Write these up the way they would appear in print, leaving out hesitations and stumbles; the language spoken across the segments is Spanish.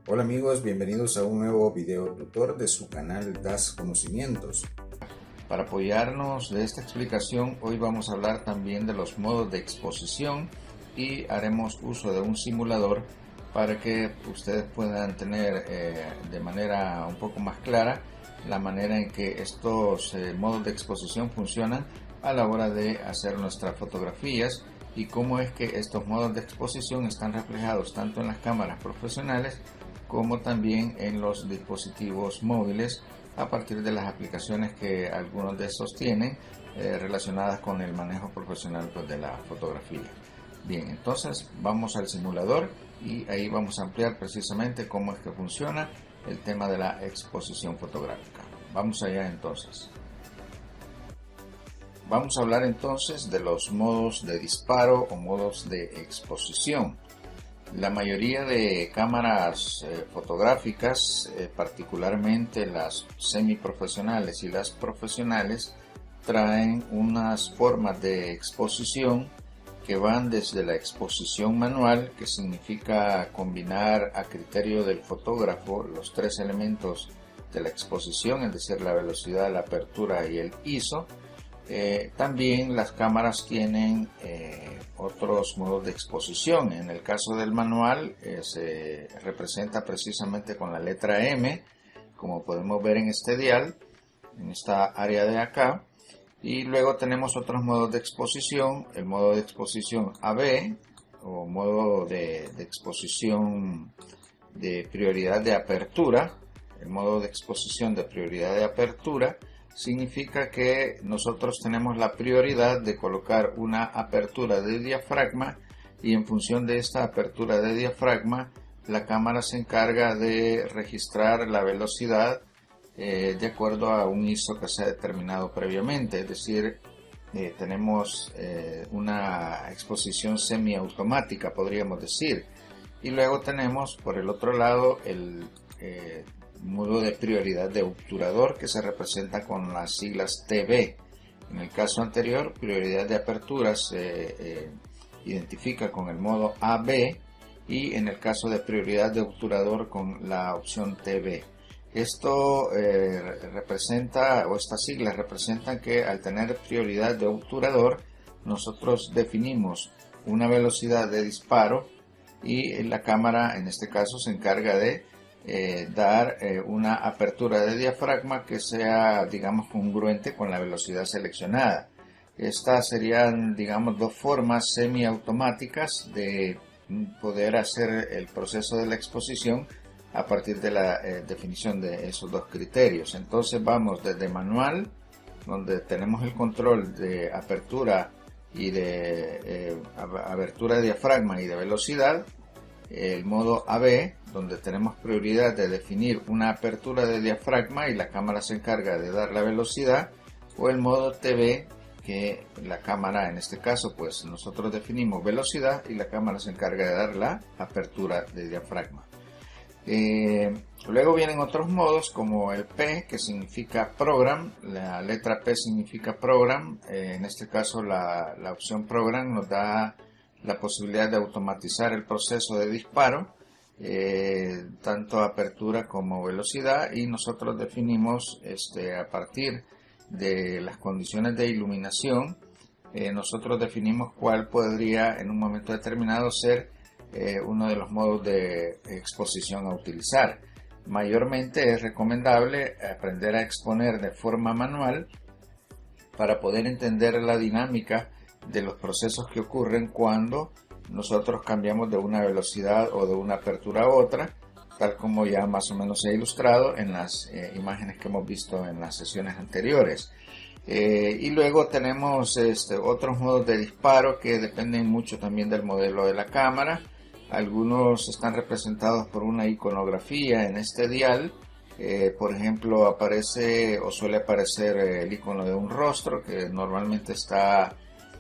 Hola amigos, bienvenidos a un nuevo video tutor de su canal Das Conocimientos. Para apoyarnos de esta explicación, hoy vamos a hablar también de los modos de exposición y haremos uso de un simulador para que ustedes puedan tener de manera un poco más clara la manera en que estos modos de exposición funcionan a la hora de hacer nuestras fotografías y cómo es que estos modos de exposición están reflejados tanto en las cámaras profesionales como también en los dispositivos móviles a partir de las aplicaciones que algunos de estos tienen relacionadas con el manejo profesional de la fotografía. Bien, entonces vamos al simulador y ahí vamos a ampliar precisamente cómo es que funciona el tema de la exposición fotográfica. Vamos allá entonces. Vamos a hablar entonces de los modos de disparo o modos de exposición. La mayoría de cámaras fotográficas, particularmente las semiprofesionales y las profesionales, traen unas formas de exposición que van desde la exposición manual, que significa combinar a criterio del fotógrafo los tres elementos de la exposición, es decir, la velocidad, la apertura y el ISO. También las cámaras tienen otros modos de exposición. En el caso del manual se representa precisamente con la letra M, como podemos ver en este dial, en esta área de acá. Y luego tenemos otros modos de exposición, el modo de exposición AB o modo de exposición de prioridad de apertura. El modo de exposición de prioridad de apertura significa que nosotros tenemos la prioridad de colocar una apertura de diafragma y en función de esta apertura de diafragma la cámara se encarga de registrar la velocidad de acuerdo a un ISO que se ha determinado previamente, es decir, tenemos una exposición semiautomática, podríamos decir, y luego tenemos por el otro lado el modo de prioridad de obturador, que se representa con las siglas TB. En el caso anterior, prioridad de apertura se identifica con el modo AB y en el caso de prioridad de obturador con la opción TB. Esto representa, o estas siglas representan que al tener prioridad de obturador, nosotros definimos una velocidad de disparo y la cámara en este caso se encarga de dar una apertura de diafragma que sea, digamos, congruente con la velocidad seleccionada. Estas serían, digamos, dos formas semiautomáticas de poder hacer el proceso de la exposición a partir de la definición de esos dos criterios. Entonces vamos desde manual, donde tenemos el control de apertura y de abertura de diafragma y de velocidad, el modo AB, donde tenemos prioridad de definir una apertura de diafragma y la cámara se encarga de dar la velocidad, o el modo TB, que la cámara, en este caso, pues nosotros definimos velocidad y la cámara se encarga de dar la apertura de diafragma. Luego vienen otros modos como el P, que significa Program. La letra P significa Program. En este caso la opción Program nos da la posibilidad de automatizar el proceso de disparo, tanto apertura como velocidad, y nosotros definimos a partir de las condiciones de iluminación, nosotros definimos cuál podría en un momento determinado ser uno de los modos de exposición a utilizar. Mayormente es recomendable aprender a exponer de forma manual para poder entender la dinámica de los procesos que ocurren cuando nosotros cambiamos de una velocidad o de una apertura a otra, tal como ya más o menos he ilustrado en las imágenes que hemos visto en las sesiones anteriores. Y luego tenemos otros modos de disparo que dependen mucho también del modelo de la cámara. Algunos están representados por una iconografía en este dial. Por ejemplo, aparece o suele aparecer el icono de un rostro que normalmente está,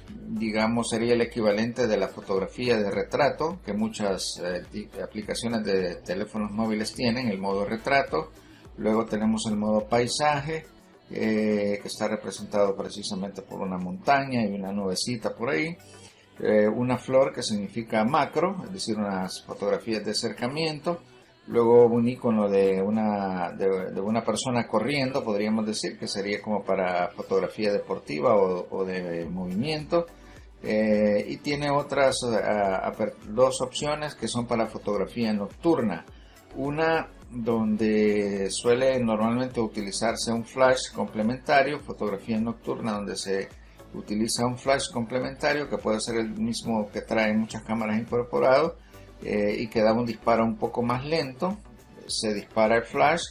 digamos, sería el equivalente de la fotografía de retrato que muchas aplicaciones de teléfonos móviles tienen, el modo retrato. Luego tenemos el modo paisaje, que está representado precisamente por una montaña y una nubecita por ahí. Una flor, que significa macro, es decir, unas fotografías de acercamiento. luego un icono de una persona corriendo, podríamos decir que sería como para fotografía deportiva o de movimiento, y tiene otras dos opciones que son para fotografía nocturna. Una donde suele normalmente utilizarse un flash complementario, fotografía nocturna donde se utiliza un flash complementario que puede ser el mismo que traen muchas cámaras incorporado, y que da un disparo un poco más lento. Se dispara el flash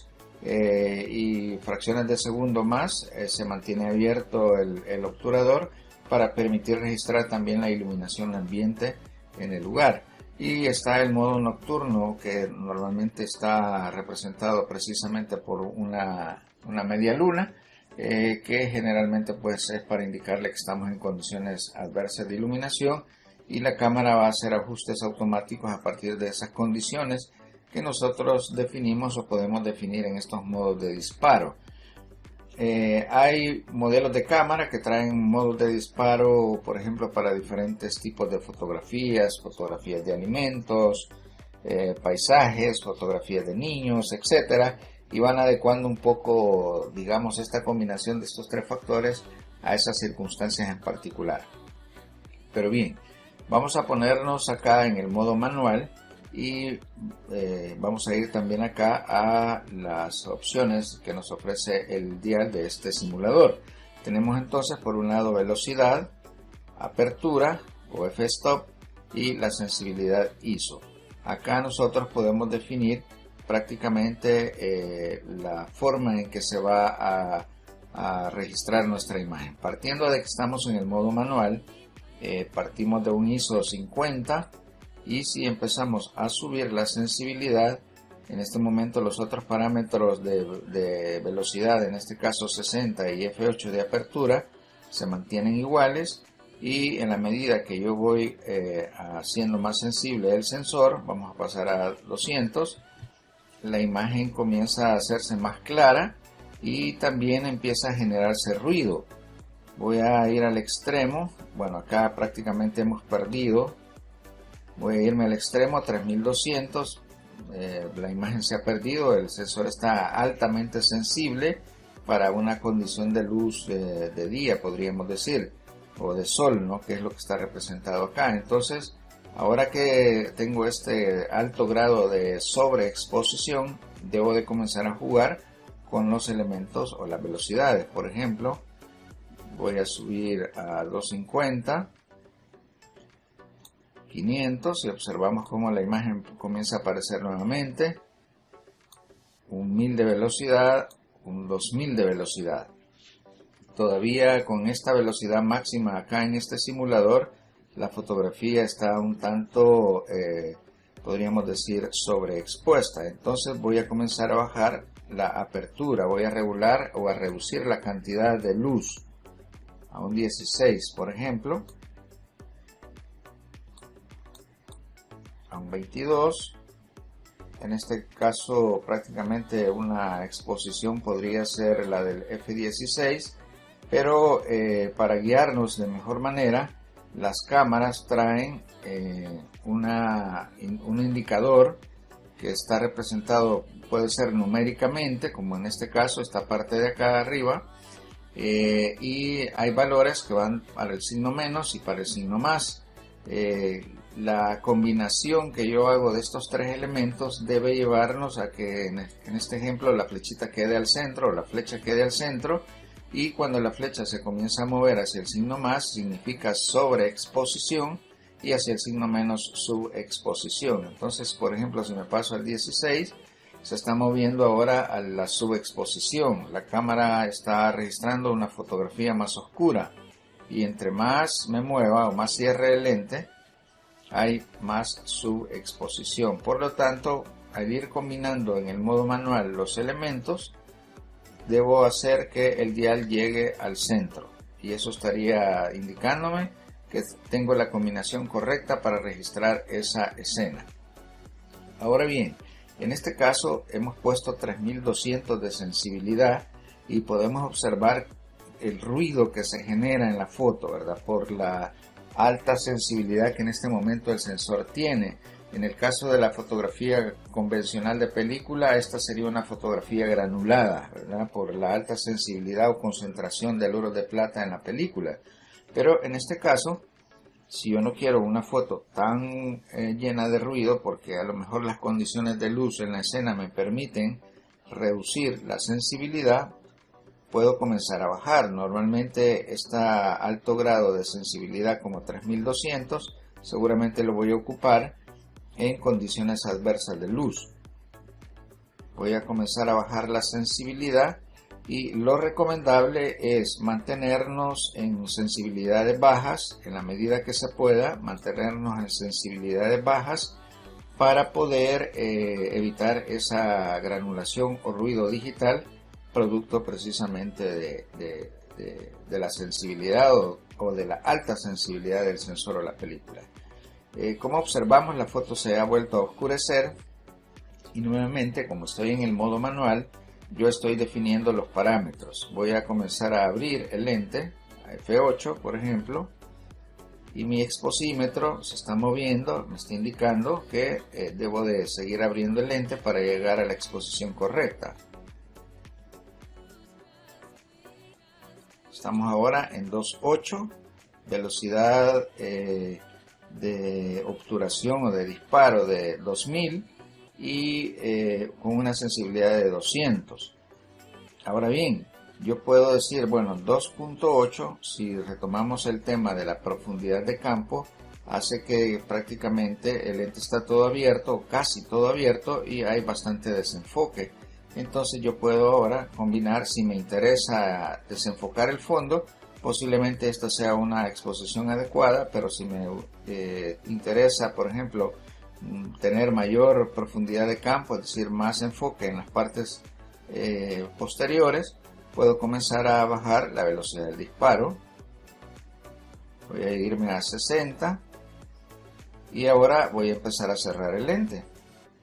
y fracciones de segundo más se mantiene abierto el obturador para permitir registrar también la iluminación ambiente en el lugar. Y está el modo nocturno, que normalmente está representado precisamente por una media luna, que generalmente pues es para indicarle que estamos en condiciones adversas de iluminación, y la cámara va a hacer ajustes automáticos a partir de esas condiciones que nosotros definimos o podemos definir en estos modos de disparo. Hay modelos de cámara que traen modos de disparo, por ejemplo, para diferentes tipos de fotografías, fotografías de alimentos, paisajes, fotografías de niños, etcétera, y van adecuando un poco, digamos, esta combinación de estos tres factores a esas circunstancias en particular. Pero bien, vamos a ponernos acá en el modo manual y vamos a ir también acá a las opciones que nos ofrece el dial de este simulador. Tenemos entonces por un lado velocidad, apertura o f-stop y la sensibilidad ISO. Acá nosotros podemos definir prácticamente la forma en que se va a registrar nuestra imagen. Partiendo de que estamos en el modo manual, partimos de un ISO 50, y si empezamos a subir la sensibilidad, en este momento los otros parámetros de velocidad, en este caso 60 y f8 de apertura, se mantienen iguales, y en la medida que yo voy haciendo más sensible el sensor, vamos a pasar a 200, la imagen comienza a hacerse más clara y también empieza a generarse ruido. Voy a ir al extremo, bueno, acá prácticamente hemos perdido. Voy a irme al extremo, 3200, la imagen se ha perdido, el sensor está altamente sensible para una condición de luz de día, podríamos decir, o de sol, ¿no? Que es lo que está representado acá. Entonces, ahora que tengo este alto grado de sobreexposición, debo de comenzar a jugar con los elementos o las velocidades. Por ejemplo, voy a subir a 250, 500, y observamos cómo la imagen comienza a aparecer nuevamente. Un 1000 de velocidad, un 2000 de velocidad. Todavía con esta velocidad máxima acá en este simulador, la fotografía está un tanto, podríamos decir, sobreexpuesta. Entonces voy a comenzar a bajar la apertura, voy a regular o a reducir la cantidad de luz a un 16, por ejemplo, a un 22. En este caso prácticamente una exposición podría ser la del f16, pero para guiarnos de mejor manera, las cámaras traen un indicador que está representado, puede ser numéricamente, como en este caso esta parte de acá arriba, y hay valores que van para el signo menos y para el signo más. La combinación que yo hago de estos tres elementos debe llevarnos a que en este ejemplo la flechita quede al centro, o la flecha quede al centro, y cuando la flecha se comienza a mover hacia el signo más significa sobreexposición, y hacia el signo menos subexposición. Entonces, por ejemplo, si me paso al 16, se está moviendo ahora a la subexposición. La cámara está registrando una fotografía más oscura, y entre más me mueva o más cierre el lente, hay más subexposición. Por lo tanto, al ir combinando en el modo manual los elementos, debo hacer que el dial llegue al centro, y eso estaría indicándome que tengo la combinación correcta para registrar esa escena. Ahora bien, en este caso hemos puesto 3200 de sensibilidad, y podemos observar el ruido que se genera en la foto, ¿verdad? Por la alta sensibilidad que en este momento el sensor tiene. En el caso de la fotografía convencional de película, esta sería una fotografía granulada, ¿verdad? Por la alta sensibilidad o concentración del oro de plata en la película. Pero en este caso, si yo no quiero una foto tan llena de ruido, porque a lo mejor las condiciones de luz en la escena me permiten reducir la sensibilidad, puedo comenzar a bajar. Normalmente está alto grado de sensibilidad como 3200, seguramente lo voy a ocupar en condiciones adversas de luz. Voy a comenzar a bajar la sensibilidad y lo recomendable es mantenernos en sensibilidades bajas, en la medida que se pueda, mantenernos en sensibilidades bajas para poder evitar esa granulación o ruido digital, producto precisamente de la sensibilidad o de la alta sensibilidad del sensor o la película. Como observamos, la foto se ha vuelto a oscurecer y nuevamente, como estoy en el modo manual, yo estoy definiendo los parámetros. Voy a comenzar a abrir el lente, a F8 por ejemplo, y mi exposímetro se está moviendo, me está indicando que debo de seguir abriendo el lente para llegar a la exposición correcta. Estamos ahora en 2.8, velocidad de obturación o de disparo de 2000 y con una sensibilidad de 200. Ahora bien, yo puedo decir, bueno, 2.8, si retomamos el tema de la profundidad de campo, hace que prácticamente el lente está todo abierto, casi todo abierto, y hay bastante desenfoque. Entonces yo puedo ahora combinar, si me interesa desenfocar el fondo, posiblemente esta sea una exposición adecuada, pero si me interesa, por ejemplo, tener mayor profundidad de campo, es decir, más enfoque en las partes posteriores, puedo comenzar a bajar la velocidad del disparo. Voy a irme a 60 y ahora voy a empezar a cerrar el lente.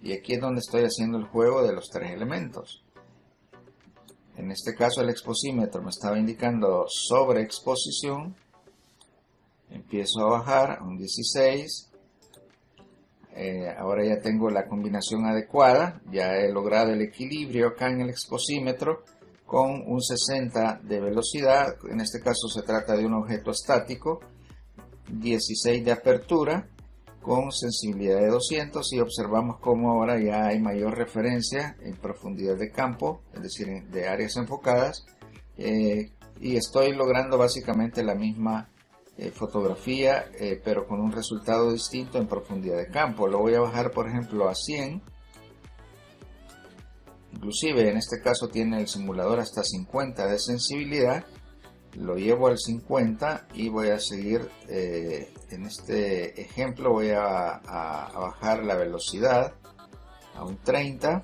Y aquí es donde estoy haciendo el juego de los tres elementos. En este caso el exposímetro me estaba indicando sobreexposición. Empiezo a bajar a un 16. Ahora ya tengo la combinación adecuada. Ya he logrado el equilibrio acá en el exposímetro con un 60 de velocidad. En este caso se trata de un objeto estático. 16 de apertura con sensibilidad de 200 y observamos cómo ahora ya hay mayor referencia en profundidad de campo, es decir, de áreas enfocadas, y estoy logrando básicamente la misma fotografía, pero con un resultado distinto en profundidad de campo. Lo voy a bajar, por ejemplo, a 100. Inclusive en este caso tiene el simulador hasta 50 de sensibilidad. Lo llevo al 50 y voy a seguir, en este ejemplo voy a bajar la velocidad a un 30.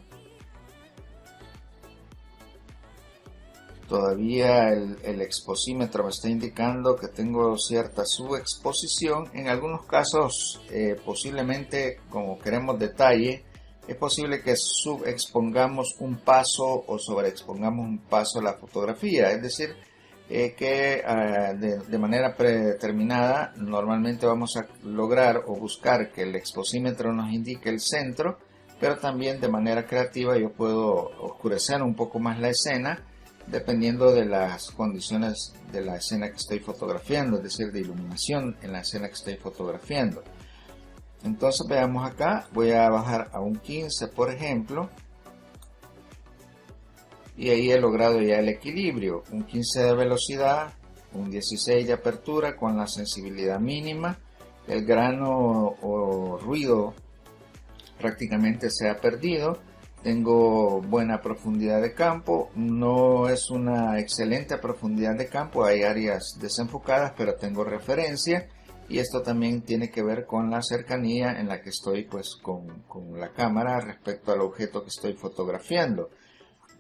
Todavía el exposímetro me está indicando que tengo cierta subexposición. En algunos casos, posiblemente, como queremos detalle, es posible que subexpongamos un paso o sobreexpongamos un paso la fotografía. Es decir, que de manera predeterminada normalmente vamos a lograr o buscar que el exposímetro nos indique el centro, pero también de manera creativa yo puedo oscurecer un poco más la escena dependiendo de las condiciones de la escena que estoy fotografiando, es decir, de iluminación en la escena que estoy fotografiando. Entonces veamos acá, voy a bajar a un 15 por ejemplo, y ahí he logrado ya el equilibrio, un 15 de velocidad, un 16 de apertura con la sensibilidad mínima. El grano o ruido prácticamente se ha perdido. Tengo buena profundidad de campo, no es una excelente profundidad de campo, hay áreas desenfocadas, pero tengo referencia, y esto también tiene que ver con la cercanía en la que estoy pues con la cámara respecto al objeto que estoy fotografiando.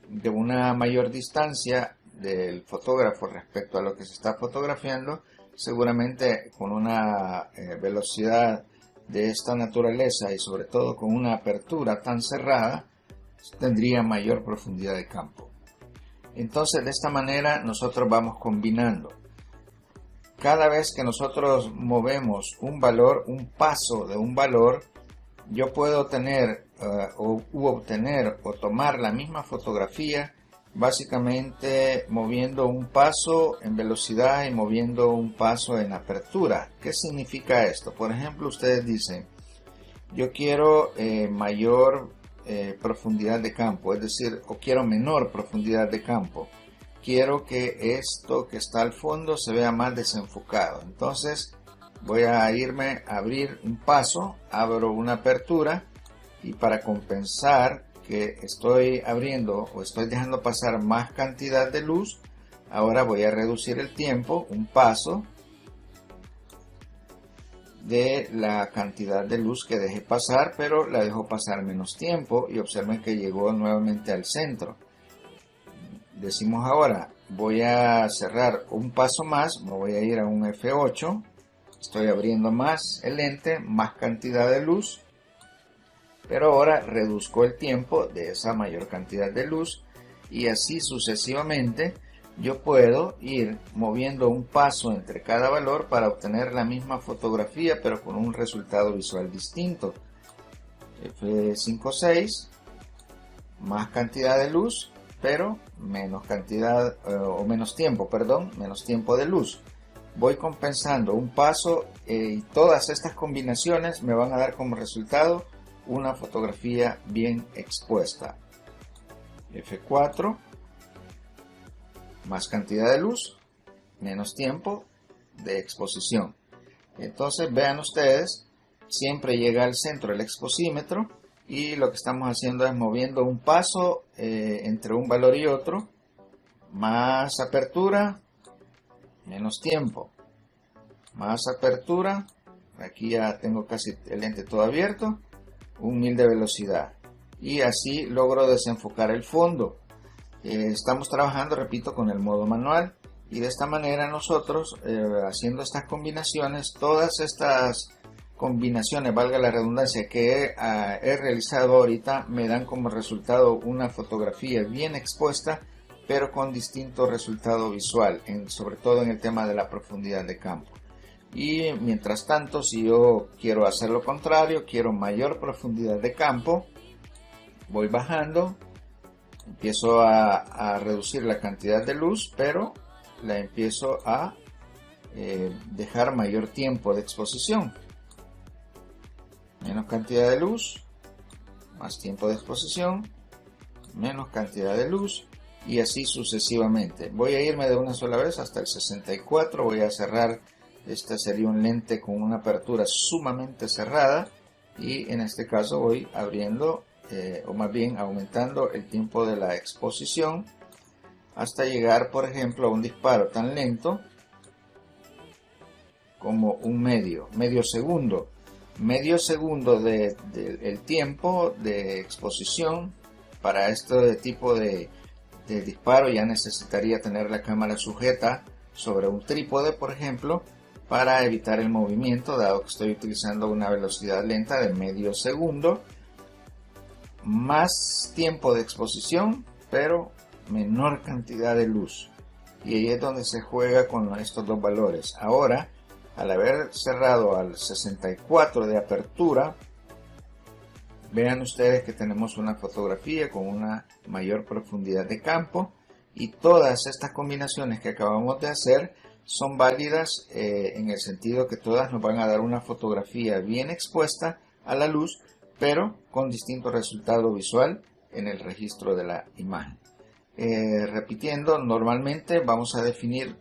De una mayor distancia del fotógrafo respecto a lo que se está fotografiando, seguramente con una velocidad de esta naturaleza y sobre todo con una apertura tan cerrada, tendría mayor profundidad de campo. Entonces de esta manera nosotros vamos combinando. Cada vez que nosotros movemos un valor, un paso de un valor, yo puedo tener obtener o tomar la misma fotografía básicamente moviendo un paso en velocidad y moviendo un paso en apertura. ¿Qué significa esto? Por ejemplo, ustedes dicen, yo quiero mayor profundidad de campo, es decir, o quiero menor profundidad de campo. Quiero que esto que está al fondo se vea más desenfocado. Entonces voy a irme a abrir un paso, abro una apertura y para compensar que estoy abriendo o estoy dejando pasar más cantidad de luz, ahora voy a reducir el tiempo, un paso de la cantidad de luz que dejé pasar, pero la dejo pasar menos tiempo y observen que llegó nuevamente al centro. Decimos ahora, voy a cerrar un paso más, me voy a ir a un F8, estoy abriendo más el lente, más cantidad de luz, pero ahora reduzco el tiempo de esa mayor cantidad de luz y así sucesivamente yo puedo ir moviendo un paso entre cada valor para obtener la misma fotografía pero con un resultado visual distinto. F5.6, más cantidad de luz pero menos cantidad o menos tiempo, perdón, menos tiempo de luz. Voy compensando un paso y todas estas combinaciones me van a dar como resultado una fotografía bien expuesta. F4, más cantidad de luz, menos tiempo de exposición. Entonces vean ustedes, siempre llega al centro el exposímetro y lo que estamos haciendo es moviendo un paso entre un valor y otro, más apertura, menos tiempo, más apertura, aquí ya tengo casi el lente todo abierto, un 1000 de velocidad y así logro desenfocar el fondo. Estamos trabajando, repito, con el modo manual y de esta manera nosotros haciendo estas combinaciones, todas estas combinaciones, valga la redundancia, que he realizado ahorita me dan como resultado una fotografía bien expuesta pero con distinto resultado visual, sobre todo en el tema de la profundidad de campo. Y mientras tanto, si yo quiero hacer lo contrario, quiero mayor profundidad de campo, voy bajando, empiezo a reducir la cantidad de luz, pero la empiezo a dejar mayor tiempo de exposición. Menos cantidad de luz, más tiempo de exposición, menos cantidad de luz y así sucesivamente. Voy a irme de una sola vez hasta el 64, voy a cerrar. Este sería un lente con una apertura sumamente cerrada y en este caso voy abriendo o más bien aumentando el tiempo de la exposición hasta llegar, por ejemplo, a un disparo tan lento como un medio segundo. Medio segundo del tiempo de exposición. Para este tipo de disparo ya necesitaría tener la cámara sujeta sobre un trípode, por ejemplo, para evitar el movimiento, dado que estoy utilizando una velocidad lenta de medio segundo, más tiempo de exposición, pero menor cantidad de luz. Y ahí es donde se juega con estos dos valores. Ahora, al haber cerrado al 64 de apertura, vean ustedes que tenemos una fotografía con una mayor profundidad de campo y todas estas combinaciones que acabamos de hacer son válidas en el sentido que todas nos van a dar una fotografía bien expuesta a la luz, pero con distinto resultado visual en el registro de la imagen. Repitiendo, normalmente vamos a definir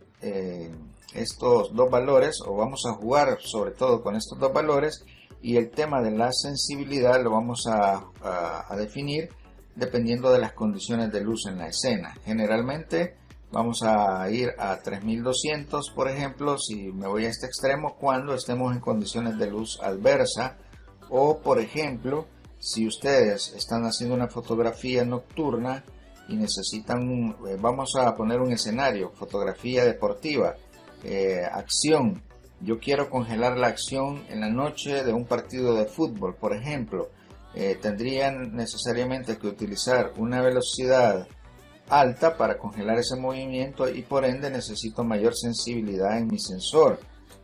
estos dos valores o vamos a jugar sobre todo con estos dos valores y el tema de la sensibilidad lo vamos a definir dependiendo de las condiciones de luz en la escena. Generalmente vamos a ir a 3200, por ejemplo, si me voy a este extremo, cuando estemos en condiciones de luz adversa. O, por ejemplo, si ustedes están haciendo una fotografía nocturna y necesitan, vamos a poner un escenario, fotografía deportiva, acción. Yo quiero congelar la acción en la noche de un partido de fútbol, por ejemplo. Tendrían necesariamente que utilizar una velocidad alta para congelar ese movimiento y por ende necesito mayor sensibilidad en mi sensor.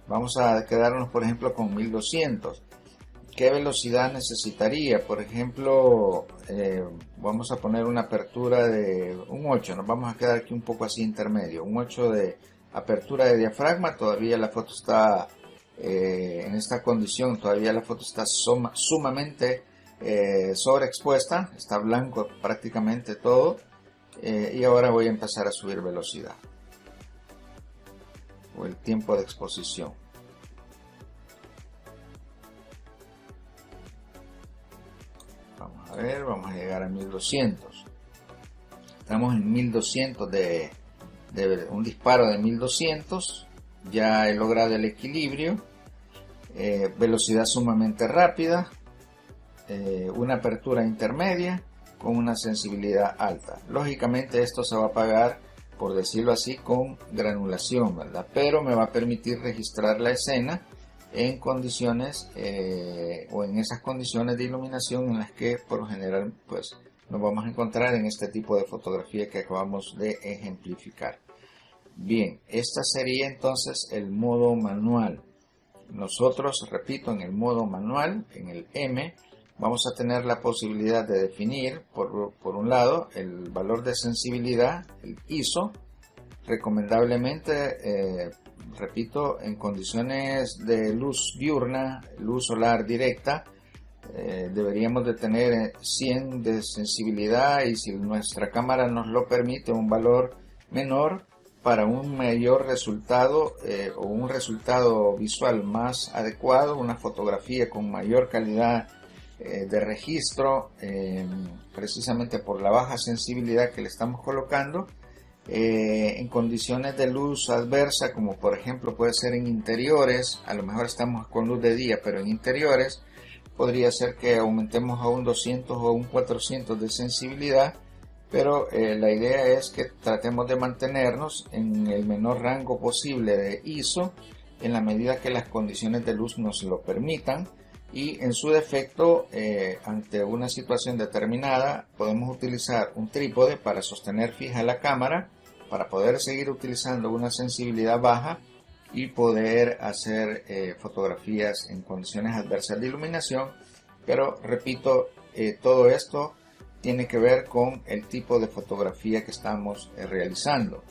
Vamos a quedarnos por ejemplo con 1200. ¿Qué velocidad necesitaría? Por ejemplo, vamos a poner una apertura de un 8, nos vamos a quedar aquí un poco así intermedio, un 8 de apertura de diafragma. Todavía la foto está en esta condición, todavía la foto está sumamente sobreexpuesta, está blanco prácticamente todo, y ahora voy a empezar a subir velocidad o el tiempo de exposición. Vamos a ver, vamos a llegar a 1200. Estamos en 1200 de un disparo de 1200. Ya he logrado el equilibrio, velocidad sumamente rápida, una apertura intermedia con una sensibilidad alta. Lógicamente esto se va a pagar, por decirlo así, con granulación, ¿verdad? Pero me va a permitir registrar la escena en condiciones o en esas condiciones de iluminación en las que por lo general pues nos vamos a encontrar en este tipo de fotografía que acabamos de ejemplificar. Bien, esta sería entonces el modo manual. Nosotros, repito, en el modo manual, en el M, vamos a tener la posibilidad de definir por un lado el valor de sensibilidad, el ISO, recomendablemente, repito, en condiciones de luz diurna, luz solar directa, deberíamos de tener 100 de sensibilidad, y si nuestra cámara nos lo permite, un valor menor para un mayor resultado o un resultado visual más adecuado, una fotografía con mayor calidad de registro, precisamente por la baja sensibilidad que le estamos colocando. En condiciones de luz adversa, como por ejemplo puede ser en interiores, a lo mejor estamos con luz de día, pero en interiores podría ser que aumentemos a un 200 o un 400 de sensibilidad, pero la idea es que tratemos de mantenernos en el menor rango posible de ISO en la medida que las condiciones de luz nos lo permitan, y en su defecto, ante una situación determinada, podemos utilizar un trípode para sostener fija la cámara para poder seguir utilizando una sensibilidad baja y poder hacer fotografías en condiciones adversas de iluminación. Pero repito, todo esto tiene que ver con el tipo de fotografía que estamos realizando.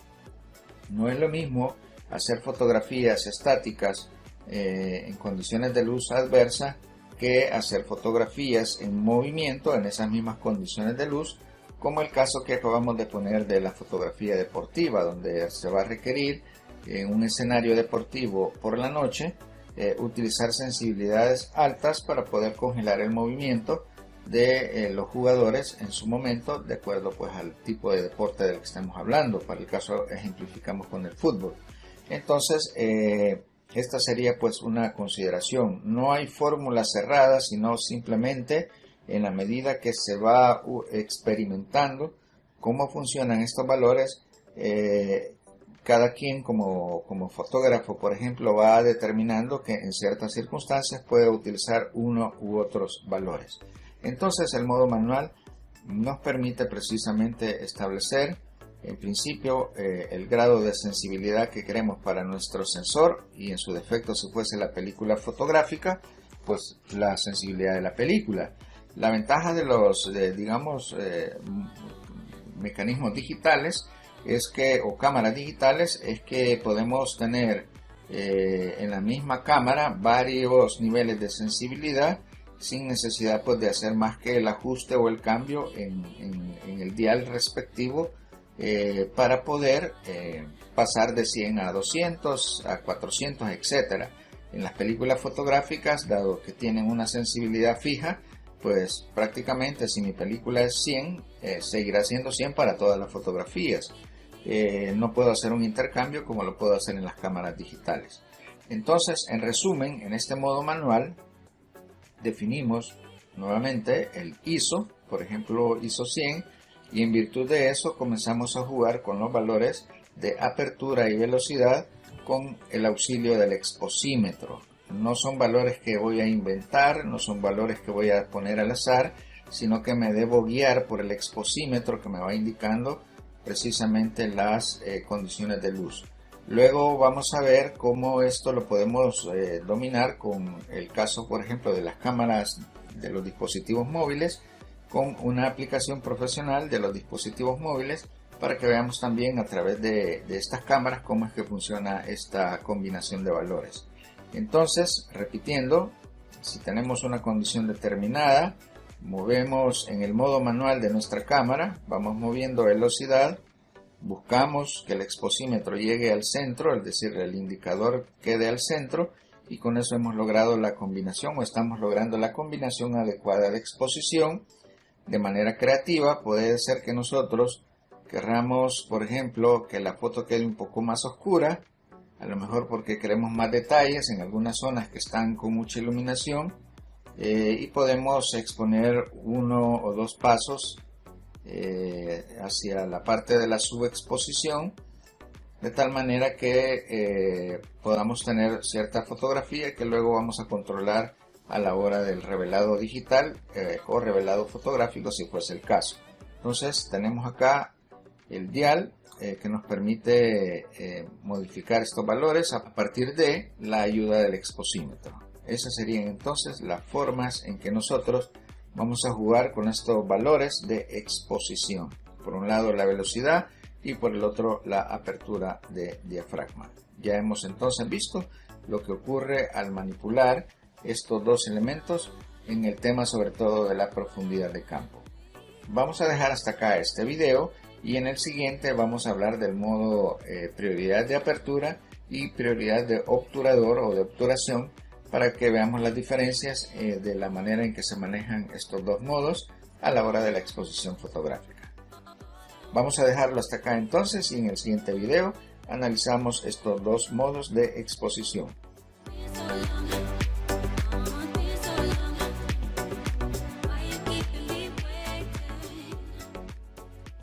No es lo mismo hacer fotografías estáticas en condiciones de luz adversa que hacer fotografías en movimiento en esas mismas condiciones de luz, como el caso que acabamos de poner de la fotografía deportiva, donde se va a requerir en un escenario deportivo por la noche utilizar sensibilidades altas para poder congelar el movimiento de los jugadores en su momento, de acuerdo pues al tipo de deporte del que estamos hablando. Para el caso ejemplificamos con el fútbol. Entonces esta sería pues una consideración. No hay fórmula cerrada, sino simplemente en la medida que se va experimentando cómo funcionan estos valores, cada quien como fotógrafo, por ejemplo, va determinando que en ciertas circunstancias puede utilizar uno u otros valores. Entonces el modo manual nos permite precisamente establecer en principio el grado de sensibilidad que queremos para nuestro sensor, y en su defecto, si fuese la película fotográfica, pues la sensibilidad de la película. La ventaja de los mecanismos digitales es que, o cámaras digitales, es que podemos tener en la misma cámara varios niveles de sensibilidad sin necesidad pues de hacer más que el ajuste o el cambio en el dial respectivo para poder pasar de 100 a 200, a 400, etc. En las películas fotográficas, dado que tienen una sensibilidad fija, pues prácticamente si mi película es 100, seguirá siendo 100 para todas las fotografías. No puedo hacer un intercambio como lo puedo hacer en las cámaras digitales. Entonces, en resumen, en este modo manual definimos nuevamente el ISO, por ejemplo ISO 100, y en virtud de eso comenzamos a jugar con los valores de apertura y velocidad con el auxilio del exposímetro. No son valores que voy a inventar, no son valores que voy a poner al azar, sino que me debo guiar por el exposímetro que me va indicando precisamente las condiciones de luz. Luego vamos a ver cómo esto lo podemos dominar con el caso, por ejemplo, de las cámaras de los dispositivos móviles, con una aplicación profesional de los dispositivos móviles, para que veamos también a través de estas cámaras cómo es que funciona esta combinación de valores. Entonces, repitiendo, si tenemos una condición determinada, movemos en el modo manual de nuestra cámara, vamos moviendo velocidad, buscamos que el exposímetro llegue al centro, es decir, el indicador quede al centro, y con eso hemos logrado la combinación, o estamos logrando la combinación adecuada de exposición. De manera creativa, puede ser que nosotros querramos, por ejemplo, que la foto quede un poco más oscura, a lo mejor porque queremos más detalles en algunas zonas que están con mucha iluminación, y podemos exponer 1 o 2 pasos hacia la parte de la subexposición, de tal manera que podamos tener cierta fotografía que luego vamos a controlar a la hora del revelado digital o revelado fotográfico, si fuese el caso. Entonces tenemos acá el dial que nos permite modificar estos valores a partir de la ayuda del exposímetro. Esas serían entonces las formas en que nosotros vamos a jugar con estos valores de exposición. Por un lado la velocidad y por el otro la apertura de diafragma. Ya hemos entonces visto lo que ocurre al manipular estos dos elementos en el tema sobre todo de la profundidad de campo. Vamos a dejar hasta acá este video y en el siguiente vamos a hablar del modo prioridad de apertura y prioridad de obturador o de obturación, para que veamos las diferencias de la manera en que se manejan estos dos modos a la hora de la exposición fotográfica. Vamos a dejarlo hasta acá entonces, y en el siguiente video analizamos estos dos modos de exposición.